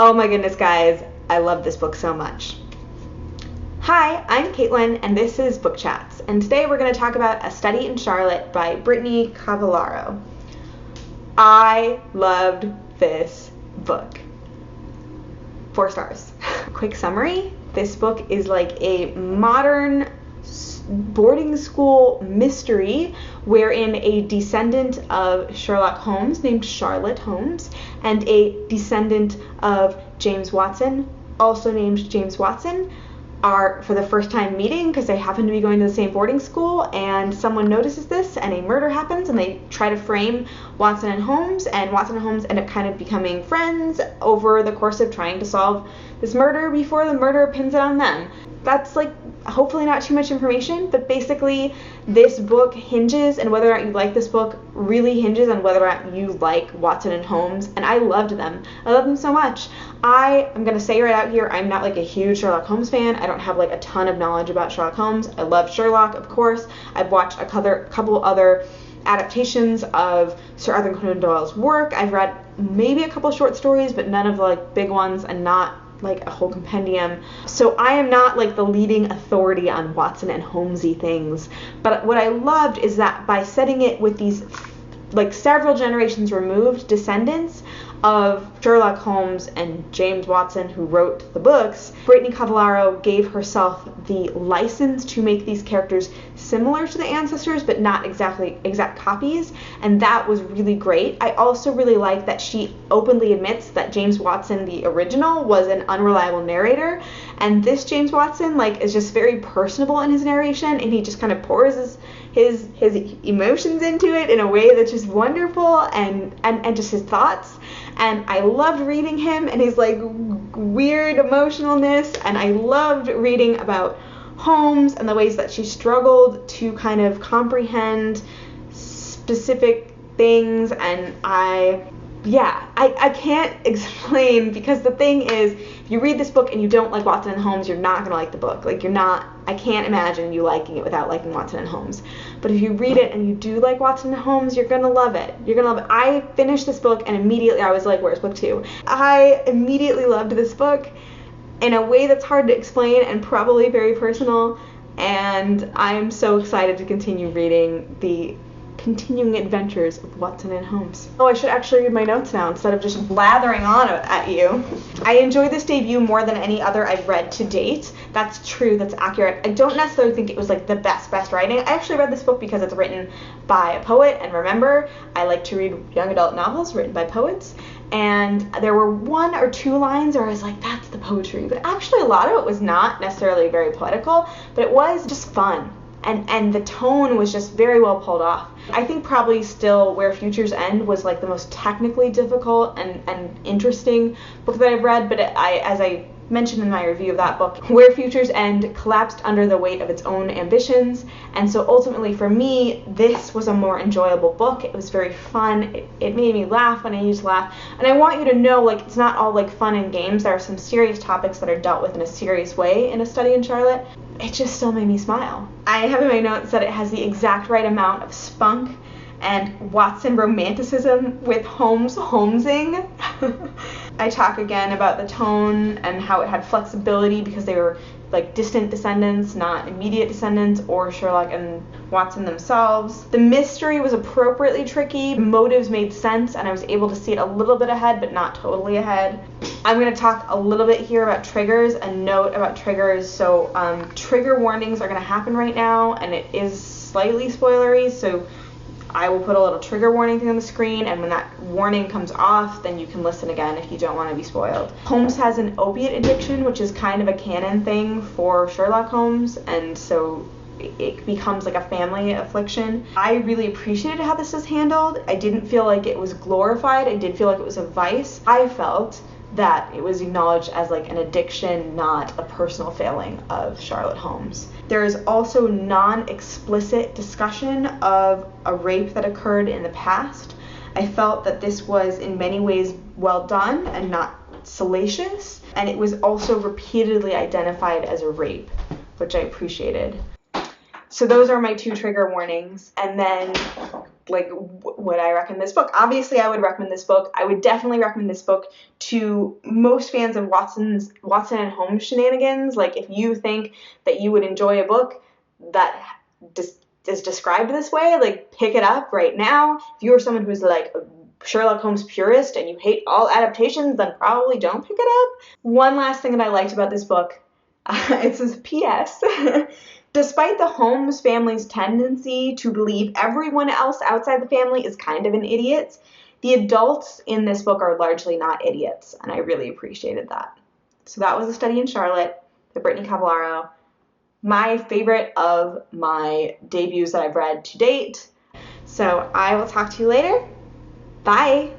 Oh my goodness, guys, I love this book so much. Hi, I'm Caitlin, and this is Book Chats, and today we're going to talk about A Study in Charlotte by Brittany Cavallarro. I loved this book. 4 stars. Quick summary, this book is like a modern boarding school mystery wherein a descendant of Sherlock Holmes named Charlotte Holmes and a descendant of James Watson, also named James Watson, are for the first time meeting because they happen to be going to the same boarding school, and someone notices this and a murder happens and they try to frame Watson and Holmes end up kind of becoming friends over the course of trying to solve this murder before the murderer pins it on them. That's like hopefully not too much information, but basically this book hinges, and whether or not you like this book really hinges on whether or not you like Watson and Holmes, and I loved them. I love them so much. I am going to say right out here, I'm not like a huge Sherlock Holmes fan. I don't have like a ton of knowledge about Sherlock Holmes. I love Sherlock, of course. I've watched a couple other adaptations of Sir Arthur Conan Doyle's work. I've read maybe a couple short stories, but none of the like big ones, and not like a whole compendium. So I am not like the leading authority on Watson and Holmesy things. But what I loved is that by setting it with these like several generations removed descendants of Sherlock Holmes and James Watson, who wrote the books, Brittany Cavallarro gave herself the license to make these characters similar to the ancestors, but not exact copies, and that was really great. I also really like that she openly admits that James Watson, the original, was an unreliable narrator, and this James Watson like is just very personable in his narration, and he just kind of pours his emotions into it in a way that's just wonderful, and just his thoughts. And I loved reading him and his like weird emotionalness, and I loved reading about Holmes and the ways that she struggled to kind of comprehend specific things, and I can't explain, because the thing is, if you read this book and you don't like Watson and Holmes, you're not going to like the book. I can't imagine you liking it without liking Watson and Holmes. But if you read it and you do like Watson and Holmes, you're going to love it. I finished this book and immediately I was like, where's book 2? I immediately loved this book in a way that's hard to explain and probably very personal, and I'm so excited to continue reading the continuing adventures of Watson and Holmes. Oh, I should actually read my notes now instead of just blathering on at you. I enjoyed this debut more than any other I've read to date. That's true, that's accurate. I don't necessarily think it was like the best writing. I actually read this book because it's written by a poet, and remember, I like to read young adult novels written by poets, and there were 1 or 2 lines where I was like, that's the poetry, but actually a lot of it was not necessarily very poetical, but it was just fun. And the tone was just very well pulled off. I think probably still Where Futures End was like the most technically difficult and interesting book that I've read, but as I mentioned in my review of that book, Where Futures End collapsed under the weight of its own ambitions, and so ultimately for me, this was a more enjoyable book. It was very fun. It made me laugh when I used to laugh, and I want you to know, like, it's not all like fun and games. There are some serious topics that are dealt with in a serious way in A Study in Charlotte. It just still made me smile. I have in my notes that it has the exact right amount of spunk and Watson romanticism with Holmes Holmesing. I talk again about the tone and how it had flexibility because they were like distant descendants, not immediate descendants, or Sherlock and Watson themselves. The mystery was appropriately tricky, motives made sense, and I was able to see it a little bit ahead, but not totally ahead. I'm going to talk a little bit here about triggers, a note about triggers. So trigger warnings are going to happen right now, and it is slightly spoilery, so I will put a little trigger warning thing on the screen, and when that warning comes off, then you can listen again if you don't want to be spoiled. Holmes has an opiate addiction, which is kind of a canon thing for Sherlock Holmes, and so it becomes like a family affliction. I really appreciated how this was handled. I didn't feel like it was glorified. I did feel like it was a vice. I felt that it was acknowledged as like an addiction, not a personal failing of Sherlock Holmes. There is also non-explicit discussion of a rape that occurred in the past. I felt that this was in many ways well done and not salacious, and it was also repeatedly identified as a rape, which I appreciated. So those are my 2 trigger warnings. And then, like, would I recommend this book? Obviously, I would recommend this book. I would definitely recommend this book to most fans of Watson and Holmes shenanigans. Like, if you think that you would enjoy a book that is described this way, like, pick it up right now. If you are someone who's like a Sherlock Holmes purist and you hate all adaptations, then probably don't pick it up. One last thing that I liked about this book, it says P.S. Despite the Holmes family's tendency to believe everyone else outside the family is kind of an idiot, the adults in this book are largely not idiots, and I really appreciated that. So that was A Study in Charlotte by Brittany Cavallarro. My favorite of my debuts that I've read to date. So I will talk to you later. Bye!